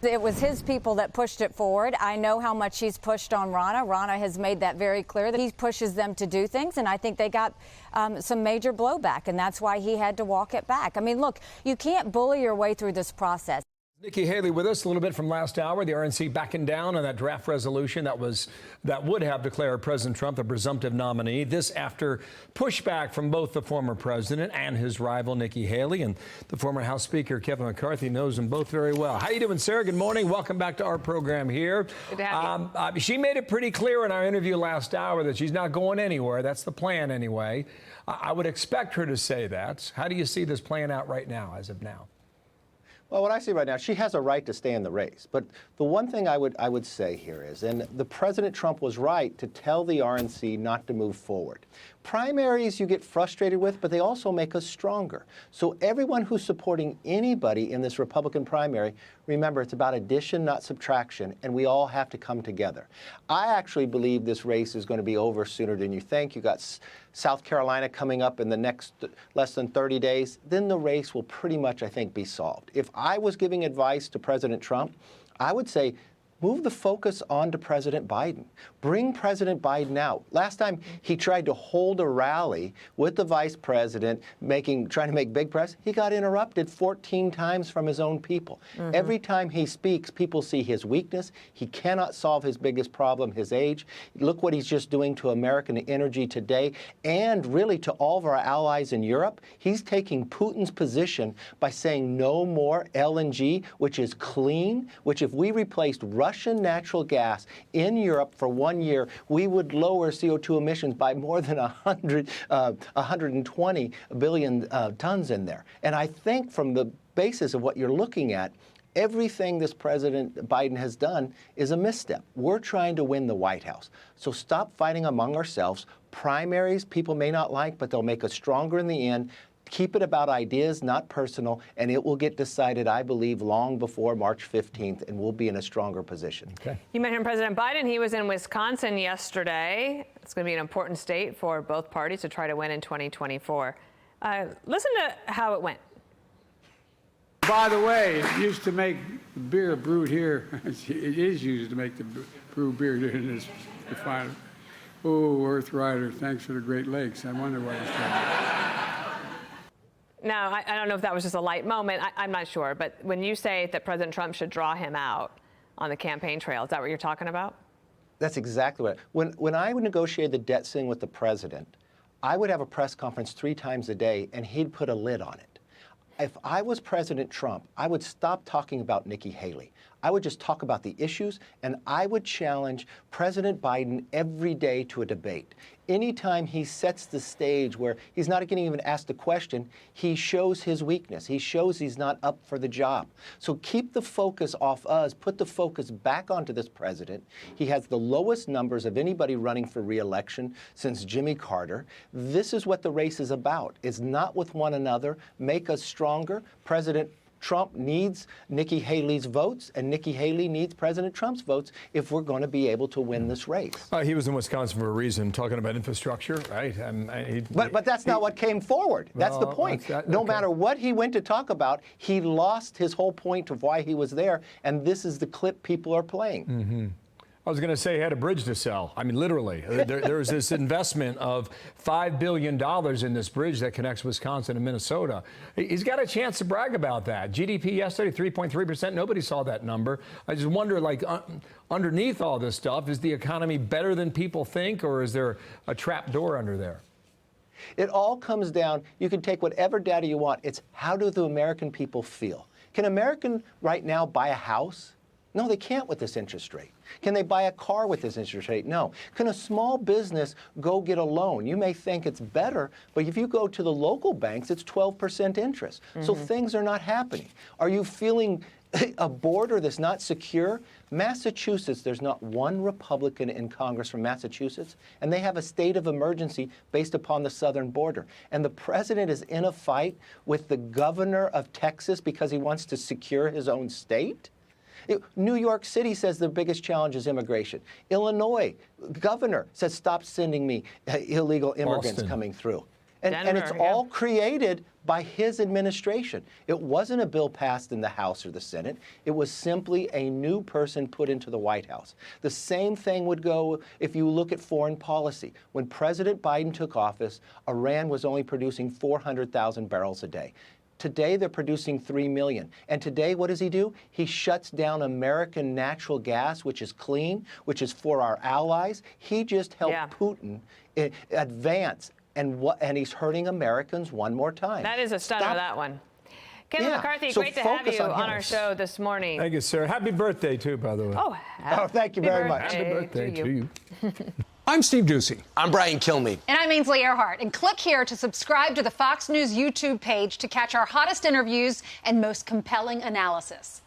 It was his people that pushed it forward. I know how much he's pushed on Ronna. Ronna has made that very clear that he pushes them to do things, and I think they got some major blowback, and that's why he had to walk it back. I mean, look, you can't bully your way through this process. Nikki Haley with us a little bit from last hour. The RNC backing down on that draft resolution that would have declared President Trump the presumptive nominee. This after pushback from both the former president and his rival Nikki Haley, and the former House Speaker Kevin McCarthy knows them both very well. How you doing, Sarah? Good morning. Welcome back to our program here. Good to have you. She made it pretty clear in our interview last hour that she's not going anywhere. That's the plan anyway. I would expect her to say that. How do you see this playing out right now, as of now? Well, what I see right now, she has a right to stay in the race. But the one thing I would say here is, and the President Trump was right to tell the RNC not to move forward. Primaries you get frustrated with, but they also make us stronger. So everyone who's supporting anybody in this Republican primary, remember, it's about addition, not subtraction, and we all have to come together. I actually believe this race is going to be over sooner than you think. You got South Carolina coming up in the next less than 30 days. Then the race will pretty much, I think, be solved. If I was giving advice to President Trump, I would say, move the focus on to President Biden. Bring President Biden out. Last time he tried to hold a rally with the vice president, trying to make big press, he got interrupted 14 times from his own people. Every time he speaks, people see his weakness. He cannot solve his biggest problem, his age. Look what he's just doing to American energy today, and really to all of our allies in Europe. He's taking Putin's position by saying no more LNG, which is clean, which if we replaced Russian natural gas in Europe for 1 year, we would lower CO2 emissions by more than 120 billion tons in there. And I think from the basis of what you're looking at, everything this President Biden has done is a misstep. We're trying to win the White House. So stop fighting among ourselves. Primaries people may not like, but they'll make us stronger in the end. Keep it about ideas, not personal, and it will get decided, I believe, long before March 15th, and we'll be in a stronger position. Okay. You mentioned President Biden. He was in Wisconsin yesterday. It's going to be an important state for both parties to try to win in 2024. Listen to how it went. By the way, it used to make beer brewed here. It is used to make the brew beer in this refinery. Oh, Earth Rider, thanks for the Great Lakes. I wonder what it's called. Now, I don't know if that was just a light moment. I'm not sure. But when you say that President Trump should draw him out on the campaign trail, is that what you're talking about? That's exactly what. When I would negotiate the debt ceiling with the president, I would have a press conference 3 times a day, and he'd put a lid on it. If I was President Trump, I would stop talking about Nikki Haley. I would just talk about the issues, and I would challenge President Biden every day to a debate. Anytime he sets the stage where he's not getting even asked a question, he shows his weakness. He shows he's not up for the job. So keep the focus off us. Put the focus back onto this president. He has the lowest numbers of anybody running for re-election since Jimmy Carter. This is what the race is about. It's not with one another. Make us stronger. President Trump needs Nikki Haley's votes, and Nikki Haley needs President Trump's votes if we're going to be able to win this race. He was in Wisconsin for a reason, talking about infrastructure, right? But that's not what came forward. That's the point. No matter what he went to talk about, he lost his whole point of why he was there, and this is the clip people are playing. I was going to say he had a bridge to sell. I mean, literally. There was this investment of $5 billion in this bridge that connects Wisconsin and Minnesota. He's got a chance to brag about that. GDP yesterday, 3.3%. Nobody saw that number. I just wonder, like, underneath all this stuff, is the economy better than people think, or is there a trap door under there? It all comes down, you can take whatever data you want. It's how do the American people feel? Can an American right now buy a house? No, they can't with this interest rate. Can they buy a car with this interest rate? No. Can a small business go get a loan? You may think it's better, but if you go to the local banks, it's 12% interest. So things are not happening. Are you feeling a border that's not secure? Massachusetts, there's not one Republican in Congress from Massachusetts, and they have a state of emergency based upon the southern border. And the president is in a fight with the governor of Texas because he wants to secure his own state? New York City says the biggest challenge is immigration. Illinois governor says stop sending me illegal immigrants coming through. And it's Denver, all created by his administration. It wasn't a bill passed in the House or the Senate. It was simply a new person put into the White House. The same thing would go if you look at foreign policy. When President Biden took office, Iran was only producing 400,000 barrels a day. Today, they're producing 3 million. And today, what does he do? He shuts down American natural gas, which is clean, which is for our allies. He just helped Putin advance. And he's hurting Americans one more time. That is a stunner, that one. Kevin McCarthy, So great to have focus you on on him. our show this morning. Thank you, sir. Happy birthday, too, by the way. Oh, thank you very much. Happy birthday to you. I'm Steve Ducey. I'm Brian Kilmeade. And I'm Ainsley Earhart. And click here to subscribe to the Fox News YouTube page to catch our hottest interviews and most compelling analysis.